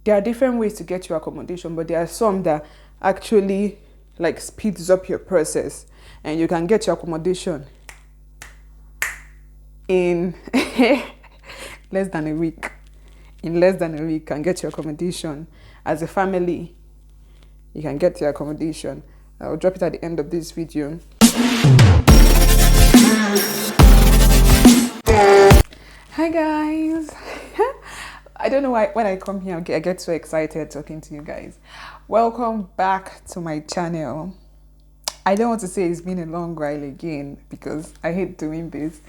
there are different ways to get your accommodation, but there are some that actually like speeds up your process, and you can get your accommodation in less than a week. In less than a week, you can get your accommodation. As a family, you can get your accommodation. I'll drop it at the end of this video. Hi guys. I don't know why when I come here I get so excited talking to you guys. Welcome back to my channel. I don't want to say it's been a long while again because I hate doing this,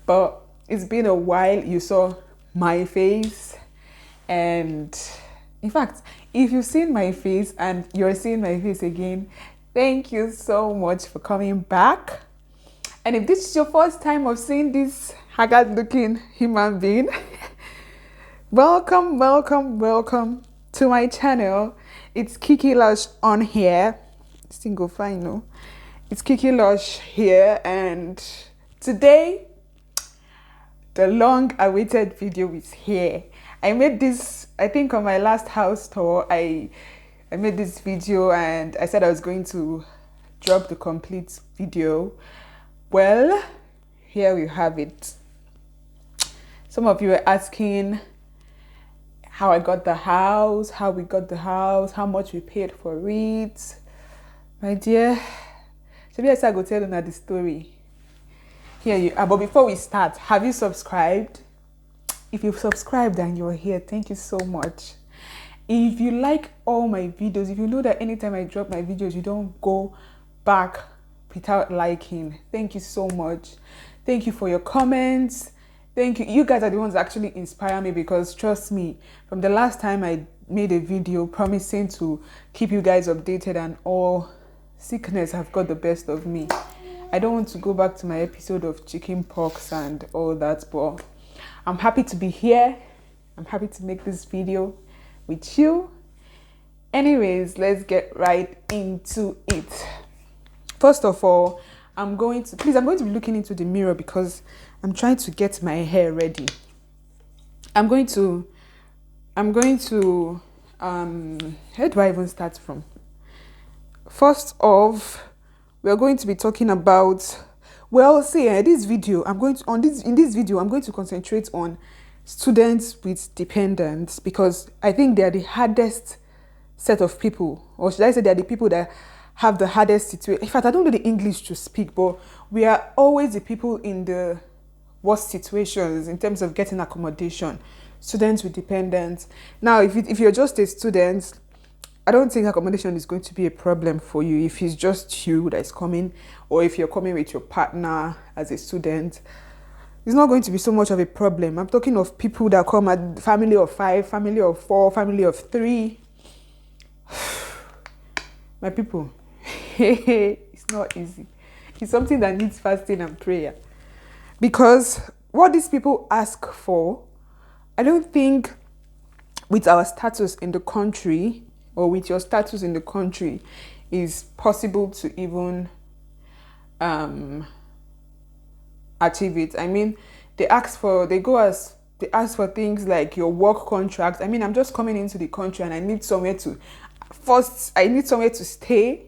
but it's been a while you saw my face. And in fact, if you've seen my face and you're seeing my face again, thank you so much for coming back. And if this is your first time of seeing this haggard looking human being, welcome to my channel. It's Kiki Lush on here. Single fine, no? It's Kiki Lush here, and today the long awaited video is here. I made this, I think on my last house tour, I made this video and I said I was going to drop the complete video. Well, here we have it. Some of you were asking how I got the house, how we got the house, how much we paid for it. My dear, maybe I said I go tell you the story. Here you are. But before we start, have you subscribed? If you've subscribed and you're here, thank you so much. If you like all my videos, if you know that anytime I drop my videos, you don't go back without liking, thank you so much. Thank you for your comments. Thank you. You guys are the ones that actually inspire me, because trust me, from the last time I made a video promising to keep you guys updated and all, sickness have got the best of me. I don't want to go back to my episode of chicken pox and all that, but I'm happy to be here. I'm happy to make this video with you. Anyways, let's get right into it. First of all, I'm going to be looking into the mirror because I'm trying to get my hair ready. I'm going to where do I even start from? First off, we're going to be talking about, well, see, in this video I'm going to concentrate on students with dependents, because I think they are the hardest set of people, or should I say they are the people that have the hardest situation. In fact, I don't know the English to speak, but we are always the people in the worst situations in terms of getting accommodation. Students with dependents. Now, if you're just a student, I don't think accommodation is going to be a problem for you if it's just you that is coming, or if you're coming with your partner as a student. It's not going to be so much of a problem. I'm talking of people that come at family of 5, family of 4, family of 3. My people, it's not easy. It's something that needs fasting and prayer. Because what these people ask for, I don't think with our status in the country, or with your status in the country, is possible to even achieve it. I mean, they ask for things like your work contract. I mean, I'm just coming into the country and I need somewhere to stay,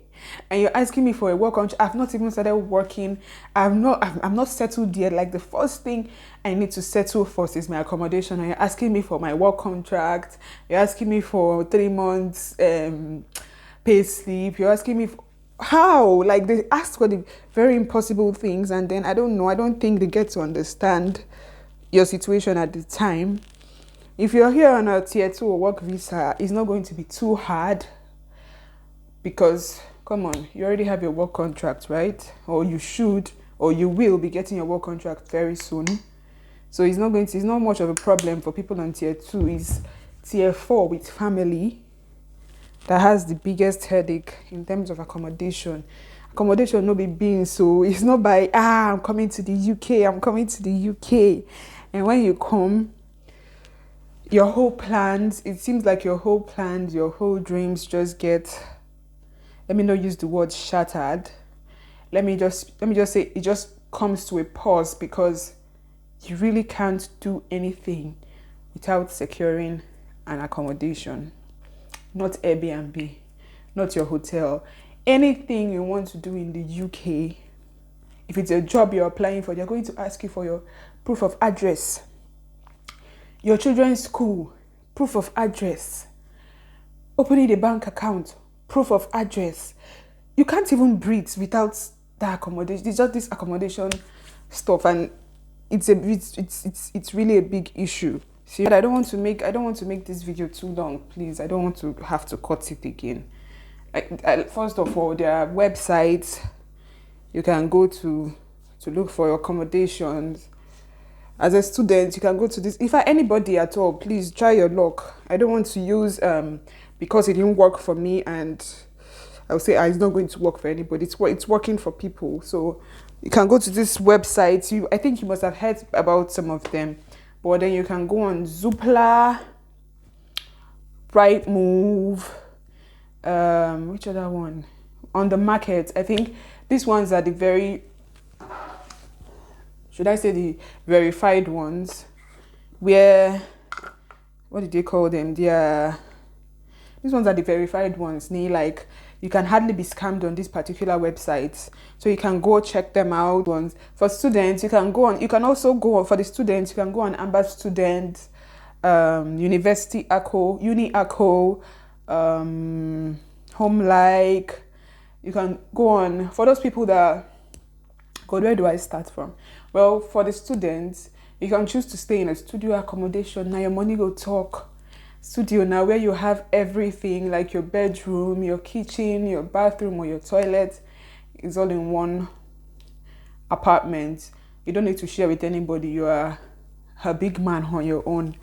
and you're asking me for a work contract. I've not even started working. I'm not settled yet. Like, the first thing I need to settle first is my accommodation, and you're asking me for my work contract. You're asking me for 3 months pay slip. You're asking me for, how? Like, they ask for the very impossible things, and then I don't think they get to understand your situation at the time. If you're here on a tier 2 work visa, it's not going to be too hard, because come on, you already have your work contract, right? Or you should, or you will be getting your work contract very soon. So it's not much of a problem for people on tier 2. It's tier 4 with family that has the biggest headache in terms of accommodation. Accommodation no be being, so it's not by I'm coming to the UK. And when you come, your whole plans, it seems like your whole plans, your whole dreams just get, let me not use the word shattered. Let me just say it just comes to a pause, because you really can't do anything without securing an accommodation. not Airbnb, not your hotel. Anything you want to do in the UK, if it's a job you're applying for, they're going to ask you for your proof of address. Your children's school, proof of address. Opening a bank account, proof of address. You can't even breathe without that accommodation. It's just this accommodation stuff, and it's really a big issue. See, but I don't want to make this video too long, please. I don't want to have to cut it again. First of all, there are websites you can go to look for your accommodations. As a student, you can go to this. If anybody at all, please try your luck. I don't want to use because it didn't work for me, and I would say it's not going to work for anybody. It's working for people. So you can go to this website. I think you must have heard about some of them. But then you can go on Zoopla, Rightmove, which other one? On the market. I think these ones are the the verified ones, where, what did they call them? These ones are the verified ones. Like, you can hardly be scammed on these particular websites. So you can go check them out. For students, you can also go on, for the students, you can go on Amber Student, University Acco, Uni Acco, Home Like. You can go on, for those people that, God, where do I start from? Well, for the students, you can choose to stay in a studio accommodation. Now your money will talk. Studio now, where you have everything, like your bedroom, your kitchen, your bathroom, or your toilet is all in one apartment. You don't need to share with anybody. You are a big man on your own.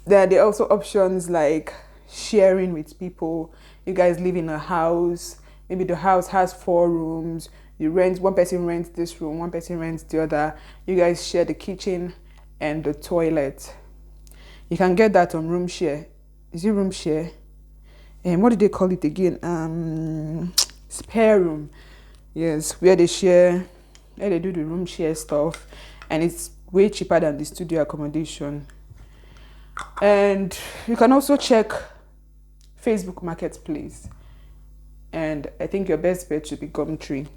There are also options like sharing with people. You guys live in a house. Maybe the house has 4 rooms. One person rents this room, one person rents the other. You guys share the kitchen and the toilet. You can get that on Room Share. Is it Room Share? What did they call it again? Spare room. Yes, where they do the room share stuff, and it's way cheaper than the studio accommodation. And you can also check Facebook Marketplace. And I think your best bet should be Gumtree.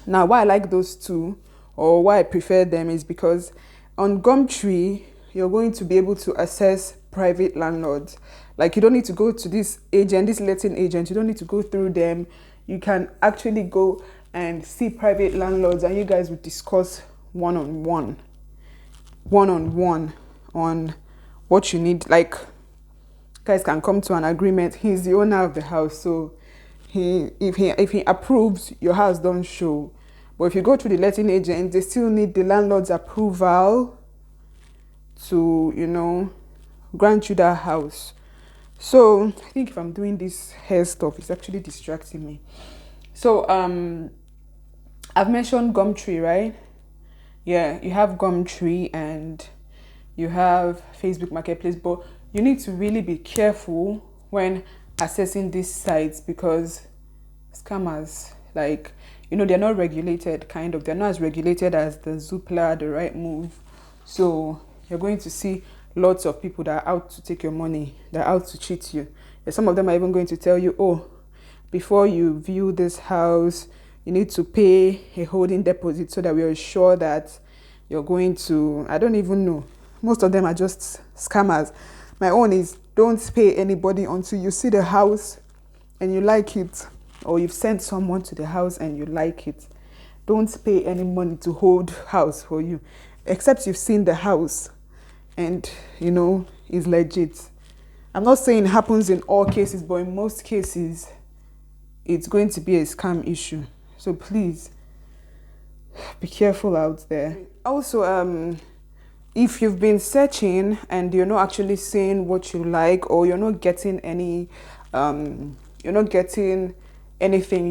Now, why I like those two, or why I prefer them, is because on Gumtree, you're going to be able to access private landlords. Like, you don't need to go to this letting agent. You don't need to go through them. You can actually go and see private landlords, and you guys will discuss one-on-one on what you need. Like, guys can come to an agreement. He's the owner of the house, so if he approves, your house don't show. But if you go to the letting agent, they still need the landlord's approval to, grant you that house. So I think if I'm doing this hair stuff, it's actually distracting me. So I've mentioned Gumtree, right? Yeah, you have Gumtree and you have Facebook Marketplace, but you need to really be careful when accessing these sites, because scammers, they're not regulated, they're not as regulated as the Zoopla, the Rightmove. So you're going to see lots of people that are out to take your money, that are out to cheat you. And some of them are even going to tell you, oh, before you view this house, you need to pay a holding deposit so that we are sure that you're going to, I don't even know. Most of them are just scammers. My own is, don't pay anybody until you see the house and you like it, or you've sent someone to the house and you like it. Don't pay any money to hold house for you, except you've seen the house and, it's legit. I'm not saying it happens in all cases, but in most cases, it's going to be a scam issue. So please, be careful out there. Also, if you've been searching and you're not actually seeing what you like, or you're not getting anything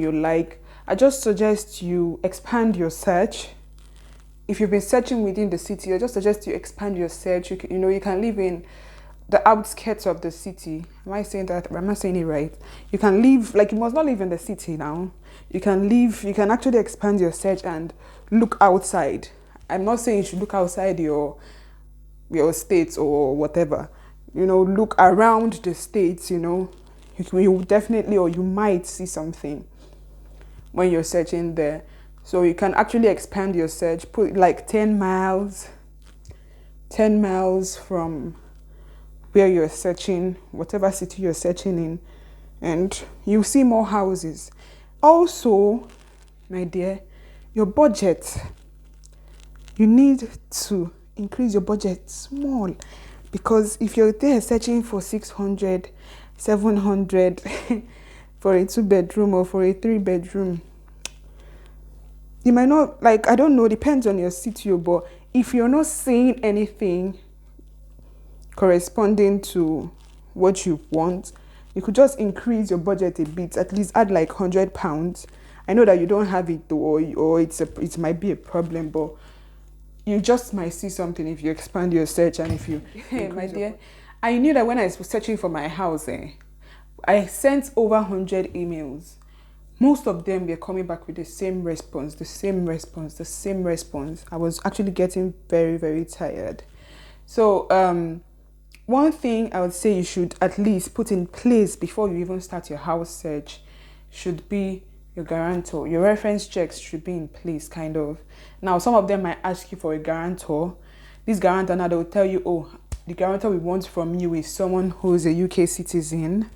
you like, I just suggest you expand your search. If you've been searching within the city, I just suggest you expand your search. You can live in the outskirts of the city. Am I saying that? Am I saying it right? You can live, you must not live in the city now. You can actually expand your search and look outside. I'm not saying you should look outside your state or whatever. look around the states, you definitely, or you might see something when you're searching there. So you can actually expand your search, put like 10 miles from where you're searching, whatever city you're searching in, and you see more houses. Also, my dear, your budget, you need to increase your budget small, because if you're there searching for 600, 700 for a 2-bedroom or for a 3-bedroom, you might not, like, I don't know, depends on your city, but if you're not seeing anything corresponding to what you want, you could just increase your budget a bit, at least add like £100. I know that you don't have it, or it might be a problem, but you just might see something if you expand your search. And if you, hey, my dear, I knew that when I was searching for my house, I sent over 100 emails. Most of them were coming back with the same response. I was actually getting very, very tired. So one thing I would say you should at least put in place before you even start your house search should be your guarantor. Your reference checks should be in place, kind of. Now, some of them might ask you for a guarantor. This guarantor, now they will tell you, oh, the guarantor we want from you is someone who's a UK citizen,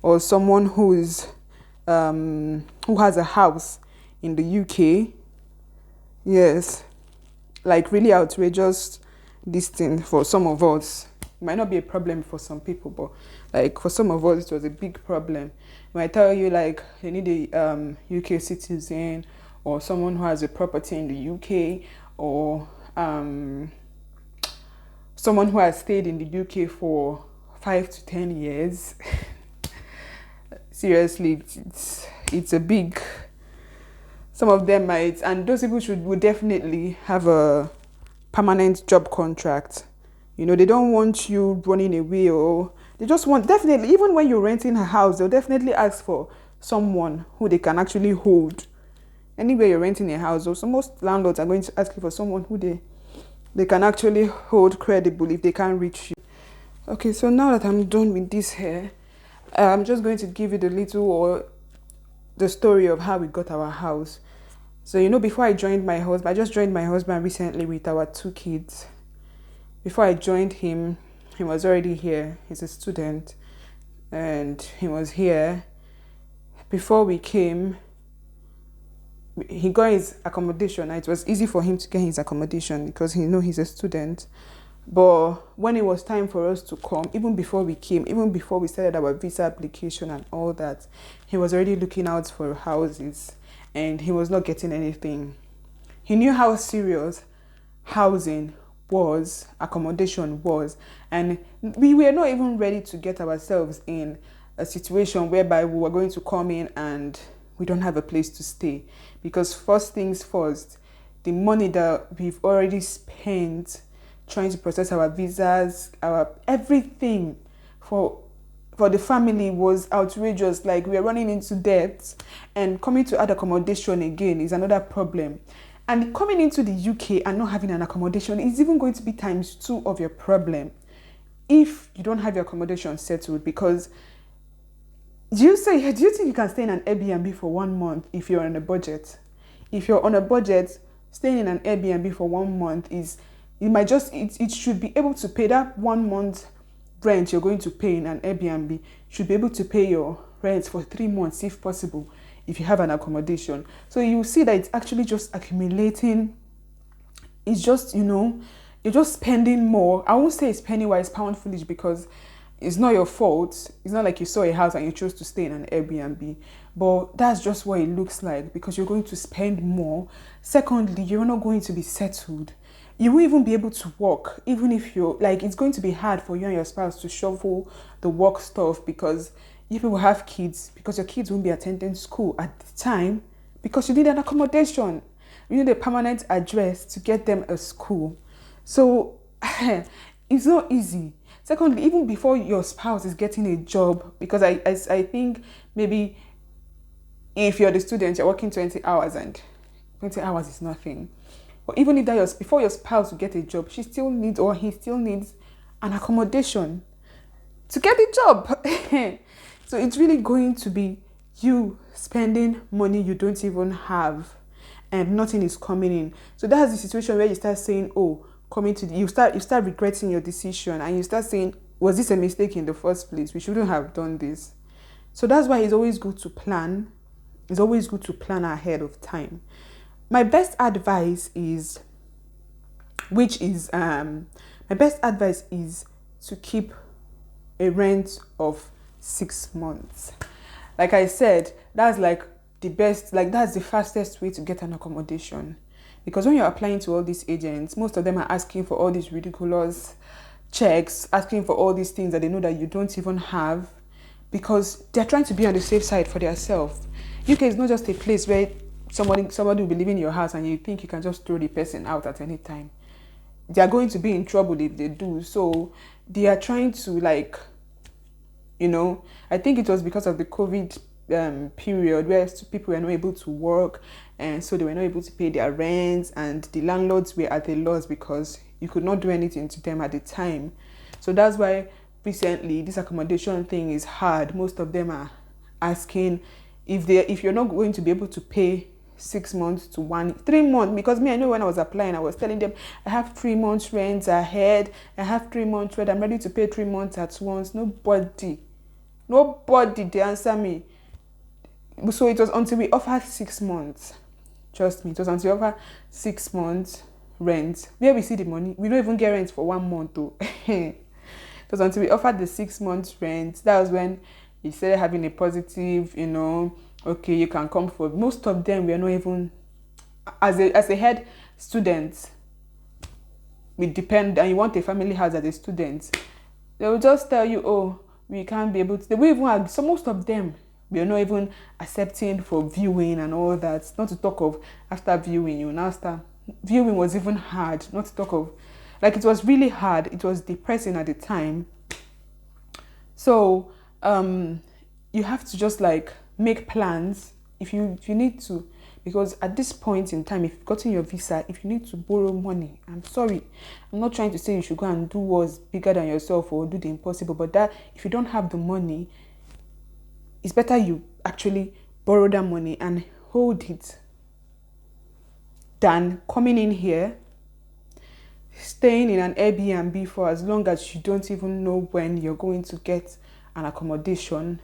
or someone who has a house in the UK. Yes, like really outrageous this thing for some of us. It might not be a problem for some people, but like for some of us, it was a big problem. When I tell you, like, you need a UK citizen, or someone who has a property in the UK, or someone who has stayed in the UK for 5 to 10 years. Seriously, it's a big. Some of them might, and those people would definitely have a permanent job contract. They don't want you running away, or they just want, definitely, even when you're renting a house, they'll definitely ask for someone who they can actually hold. Anywhere you're renting a house, so most landlords are going to ask you for someone who they can actually hold credible if they can't reach you. Okay, so now that I'm done with this here, I'm just going to give you the story of how we got our house. So, before I joined my husband, I just joined my husband recently with our 2 kids. Before I joined him, he was already here. He's a student, and he was here. Before we came, he got his accommodation. It was easy for him to get his accommodation because he's a student. But when it was time for us to come, even before we came, even before we started our visa application and all that, he was already looking out for houses, and he was not getting anything. He knew how serious housing was, accommodation was, and we were not even ready to get ourselves in a situation whereby we were going to come in and we don't have a place to stay. Because first things first, the money that we've already spent trying to process our visas, our everything for the family was outrageous. Like, we are running into debt, and coming to add accommodation again is another problem. And coming into the UK and not having an accommodation is even going to be ×2 of your problem if you don't have your accommodation settled. Because do you think you can stay in an Airbnb for 1 month if you're on a budget? If you're on a budget, staying in an Airbnb for 1 month it should be able to pay that 1 month rent you're going to pay in an Airbnb, should be able to pay your rent for 3 months if possible, if you have an accommodation. So you see that it's actually just accumulating. It's just, you're just spending more. I won't say it's penny wise, pound foolish, because it's not your fault. It's not like you saw a house and you chose to stay in an Airbnb. But that's just what it looks like, because you're going to spend more. Secondly, you're not going to be settled. You won't even be able to work, even if it's going to be hard for you and your spouse to shuffle the work stuff, because you people have kids, because your kids won't be attending school at the time, because you need an accommodation. You need a permanent address to get them a school. So it's not easy. Secondly, even before your spouse is getting a job, because I think maybe if you're the student, you're working 20 hours, and 20 hours is nothing. But even if before your spouse will get a job, she still needs, or he still needs, an accommodation. to get the job. So it's really going to be you spending money you don't even have and nothing is coming in. So that's the situation where you start saying, oh, you start regretting your decision, and you start saying, was this a mistake in the first place? We shouldn't have done this. So that's why it's always good to plan. It's always good to plan ahead of time. My best advice is to keep a rent of 6 months. Like I said, that's like that's the fastest way to get an accommodation. Because when you're applying to all these agents, most of them are asking for all these ridiculous checks, asking for all these things that they know that you don't even have, because they're trying to be on the safe side for themselves. UK is not just a place where somebody will be living in your house and you think you can just throw the person out at any time. They are going to be in trouble if they do. So they are trying to I think it was because of the COVID period where people were not able to work, and so they were not able to pay their rents, and the landlords were at a loss because you could not do anything to them at the time. So that's why recently this accommodation thing is hard. Most of them are asking if you're not going to be able to pay 6 months to 3 months, because I know when I was applying, I was telling them I have 3 months rent ahead, I have 3 months rent, I'm ready to pay 3 months at once. Nobody they answer me. So it was until we offered 6 months. Trust me, it was until we offered 6 months rent where we see the money. We don't even get rent for 1 month though. It was until we offered the 6 months rent. That was when he started having a positive, okay, you can come for. Most of them were not even, as a head student, we depend, and you want a family house as a student, they will just tell you, oh, we can't be able to. They will even, so most of them, we are not even accepting for viewing and all that. Not to talk of after viewing, after viewing was even hard. Not to talk of, it was really hard. It was depressing at the time. So, you have to just make plans if you need to, because at this point in time, if you've gotten your visa, if you need to borrow money, I'm sorry, I'm not trying to say you should go and do what's bigger than yourself or do the impossible, but that if you don't have the money, it's better you actually borrow that money and hold it than coming in here, staying in an Airbnb for as long as you don't even know when you're going to get an accommodation.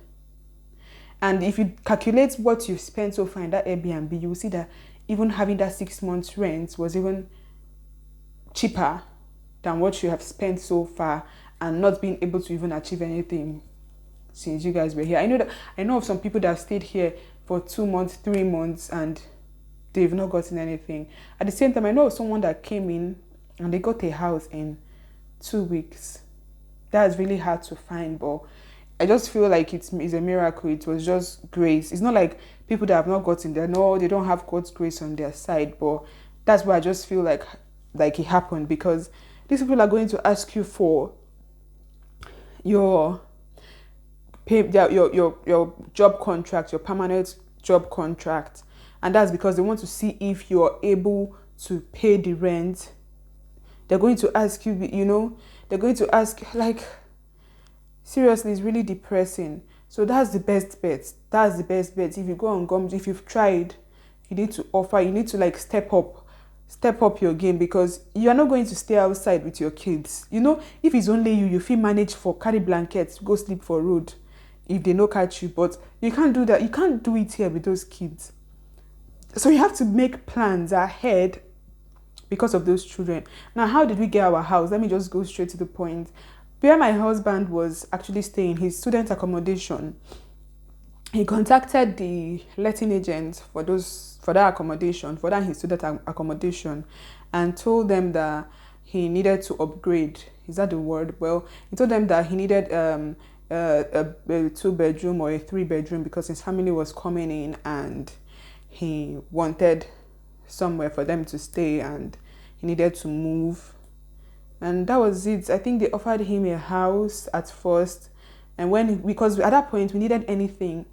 And if you calculate what you've spent so far in that Airbnb, you will see that even having that 6 months rent was even cheaper than what you have spent so far, and not being able to even achieve anything since you guys were here. I know of some people that have stayed here for 2 months, 3 months, and they've not gotten anything. At the same time, I know of someone that came in and they got a house in 2 weeks. That's really hard to find, but I just feel like it's a miracle. It was just grace. It's not like people that have not gotten there. No, they don't have God's grace on their side, but that's why I just feel like it happened, because these people are going to ask you for your job contract, your permanent job contract, and that's because they want to see if you're able to pay the rent. They're going to ask you, they're going to ask, seriously, it's really depressing. So that's the best bet. If you go on Gums, if you've tried, you need to step up your game, because you are not going to stay outside with your kids. If it's only you feel manage for carry blankets, go sleep for road if they no catch you, but you can't do that. You can't do it here with those kids. So you have to make plans ahead because of those children. Now, how did we get our house? Let me just go straight to the point. Where my husband was actually staying, his student accommodation, he contacted the letting agent for that accommodation, for that his student accommodation, and told them that he needed to upgrade. Is that the word? Well, he told them that he needed a 2-bedroom or a 3-bedroom because his family was coming in and he wanted somewhere for them to stay and he needed to move. And that was it. I think they offered him a house at first, and because at that point we needed anything,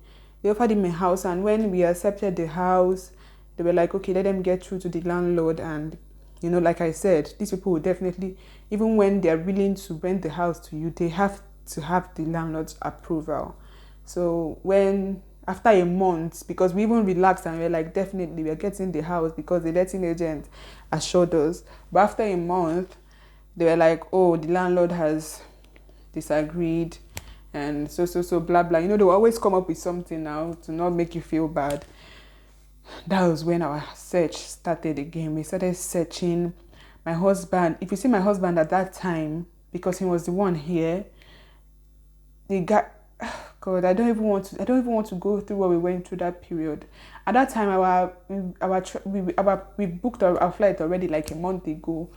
they offered him a house, and when we accepted the house, they were like, okay, let them get through to the landlord. And like I said, these people will definitely, even when they're willing to rent the house to you, they have to have the landlord's approval. So when after a month, because we even relaxed and we are like, definitely we're getting the house because the letting agent assured us. But after a month, they were like, oh, the landlord has disagreed and so blah blah. They will always come up with something now to not make you feel bad. That was when our search started again. We started searching. My husband, if you see my husband at that time, because he was the one here, the guy, God, I don't even want to go through what we went through that period. At that time, we booked our flight already like a month ago.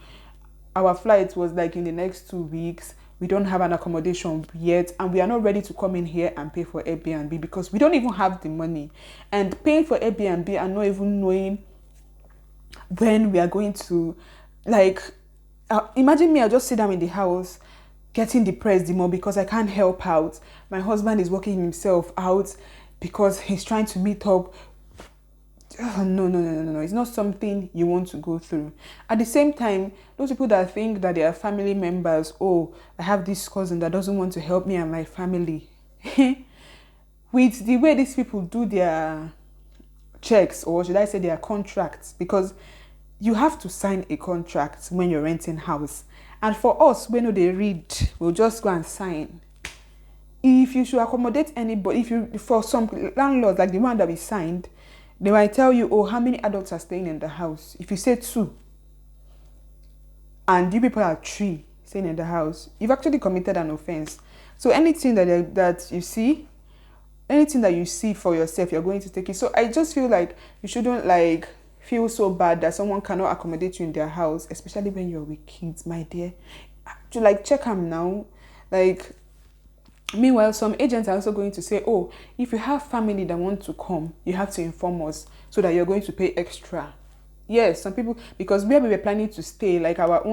Our flight was like in the next 2 weeks. We don't have an accommodation yet, and we are not ready to come in here and pay for Airbnb because we don't even have the money. And paying for Airbnb and not even knowing when we are going to, imagine me, I just sit down in the house getting depressed the more because I can't help out. My husband is working himself out because he's trying to meet up. No. It's not something you want to go through. At the same time, those people that think that they are family members, oh, I have this cousin that doesn't want to help me and my family. With the way these people do their checks, or should I say their contracts, because you have to sign a contract when you're renting house. And for us, when they read, we'll just go and sign. If you should accommodate anybody, for some landlords, like the one that we signed, they might tell you, oh, how many adults are staying in the house? If you say 2, and you people are 3 staying in the house, you've actually committed an offense. So anything that you see, anything that you see for yourself, you're going to take it. So I just feel like you shouldn't feel so bad that someone cannot accommodate you in their house, especially when you're with kids, my dear. To check them now. Meanwhile, some agents are also going to say, oh, if you have family that want to come, you have to inform us so that you're going to pay extra. Yes, some people, because where we were planning to stay, our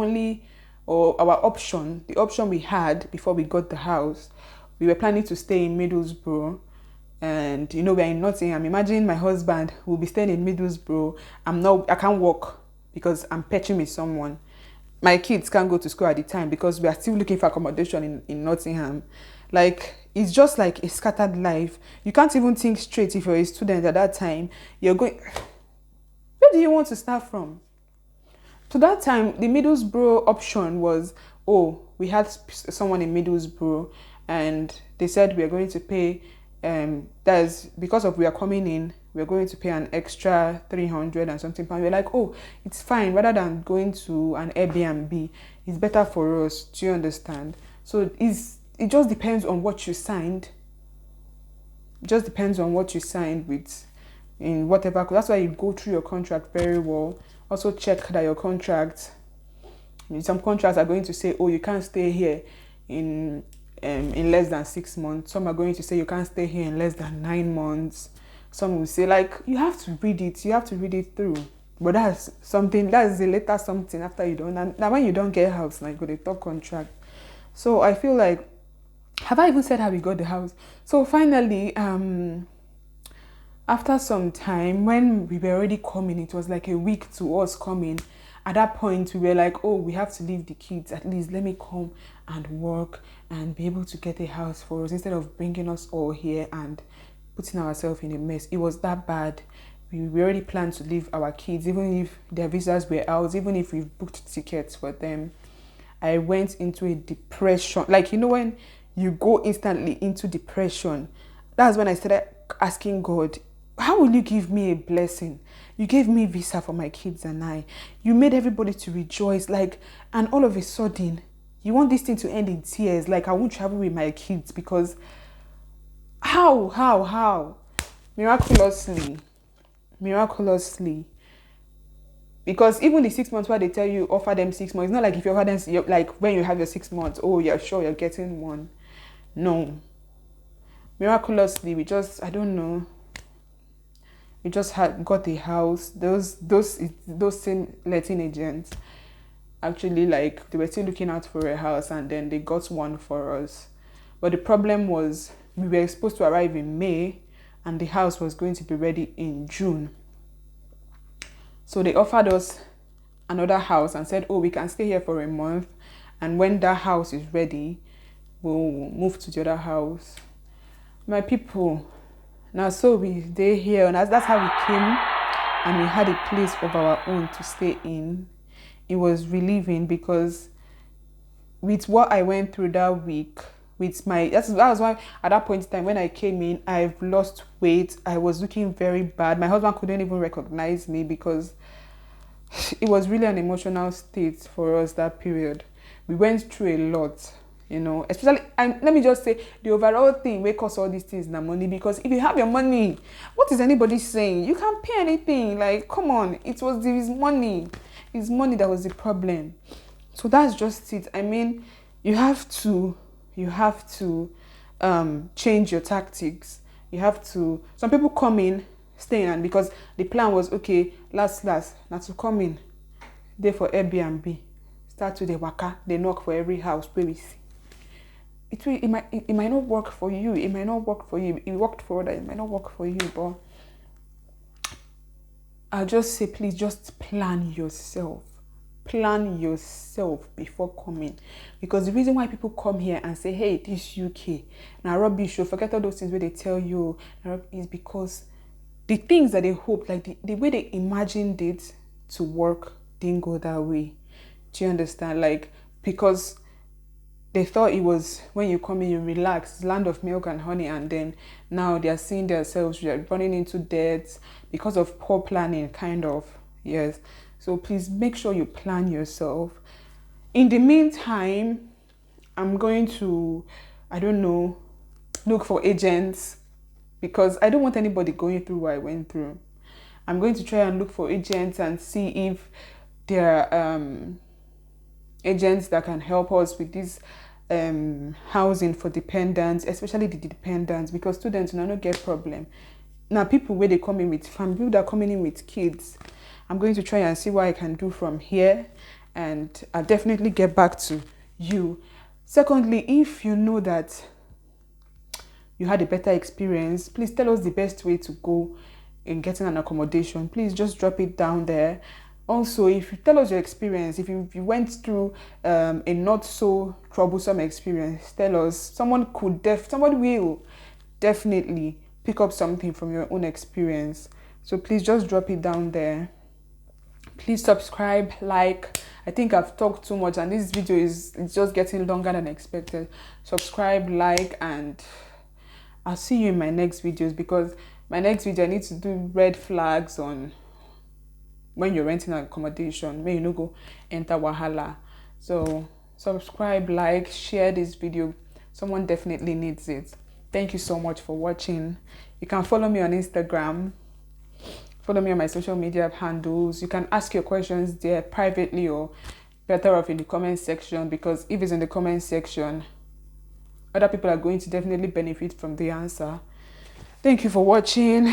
option, the option we had before we got the house, we were planning to stay in Middlesbrough. And we're in Nottingham. Imagine my husband will be staying in Middlesbrough. I can't walk because I'm patching with someone. My kids can't go to school at the time because we are still looking for accommodation in Nottingham. It's just like a scattered life. You can't even think straight if you're a student at that time. You're going, where do you want to start from? So that time, the Middlesbrough option was, oh, we had someone in Middlesbrough and they said we are going to pay, that's because of we are coming in, we're going to pay an extra 300 and something pounds. We're like, oh, it's fine. Rather than going to an Airbnb, it's better for us. Do you understand? So it just depends on what you signed. It just depends on what you signed with in whatever. That's why you go through your contract very well. Also check that your contract, some contracts are going to say, oh, you can't stay here in less than 6 months. Some are going to say you can't stay here in less than 9 months. Some will say you have to read it. You have to read it through. But that's the later something after you don't. And now when you don't get a house, go the top contract. So I feel have I even said how we got the house? So finally, after some time, when we were already coming, it was like a week to us coming. At that point, we were like, oh, we have to leave the kids. At least let me come and work and be able to get a house for us instead of bringing us all here and putting ourselves in a mess. It was that bad. We already planned to leave our kids, even if their visas were out, even if we've booked tickets for them. I went into a depression. When you go instantly into depression, that's when I started asking God, how will you give me a blessing? You gave me visa for my kids and I. You made everybody to rejoice. And all of a sudden, you want this thing to end in tears. I won't travel with my kids because how? Miraculously. Because even the 6 months where they tell you offer them 6 months, it's not like if you offer them, when you have your 6 months, oh, you're sure you're getting one. No. Miraculously, I don't know. We just got a house. Those same letting agents actually they were still looking out for a house and then they got one for us. But the problem was we were supposed to arrive in May and the house was going to be ready in June. So they offered us another house and said, oh, we can stay here for a month. And when that house is ready, we'll move to the other house. My people, now so they here, and that's how we came, and we had a place of our own to stay in. It was relieving because with what I went through that week, with that was why at that point in time when I came in, I've lost weight. I was looking very bad. My husband couldn't even recognize me because it was really an emotional state for us that period. We went through a lot, especially, and let me just say, the overall thing may cause all these things na money, because if you have your money, what is anybody saying? You can't pay anything. Like, come on, it was his money. It's money that was the problem. So that's just it. I mean, you have to change your tactics. You have to, some people come in, stay in, and because the plan was, okay, last, now to come in, there for Airbnb, start to the waka, they knock for every house where we see. It might not work for you. It might not work for you. It worked for others. It might not work for you, but I'll just say, please just plan yourself. Plan yourself before coming, because the reason why people come here and say, hey, this UK now rubbish, you forget all those things where they tell you, is because the things that they hope, like the way they imagined it to work, didn't go that way. Do you understand? Like, because they thought it was when you come in, you relax, land of milk and honey, and then now they are seeing themselves running into debt because of poor planning, kind of. Yes. So please make sure you plan yourself. In the meantime, I'm going to, look for agents, because I don't want anybody going through what I went through. I'm going to try and look for agents and see if there are agents that can help us with this housing for dependents, especially the dependents, because students don't get problem. Now, people where they come in with family, people that are coming in with kids, I'm going to try and see what I can do from here, and I'll definitely get back to you. Secondly, if you know that you had a better experience, please tell us the best way to go in getting an accommodation. Please just drop it down there. Also, if you tell us your experience, if you went through a not so troublesome experience, tell us. Somebody will definitely pick up something from your own experience. So please just drop it down there. Please subscribe, like. I think I've talked too much, and this video is just getting longer than expected. Subscribe, like, and I'll see you in my next videos, because my next video I need to do red flags on when you're renting an accommodation, when you go enter wahala. So subscribe, like, share this video. Someone definitely needs it. Thank you so much for watching. You can follow me on Instagram. Follow me on my social media handles. You can ask your questions there privately, or better off in the comment section, because if it's in the comment section, other people are going to definitely benefit from the answer. Thank you for watching.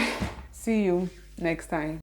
See you next time.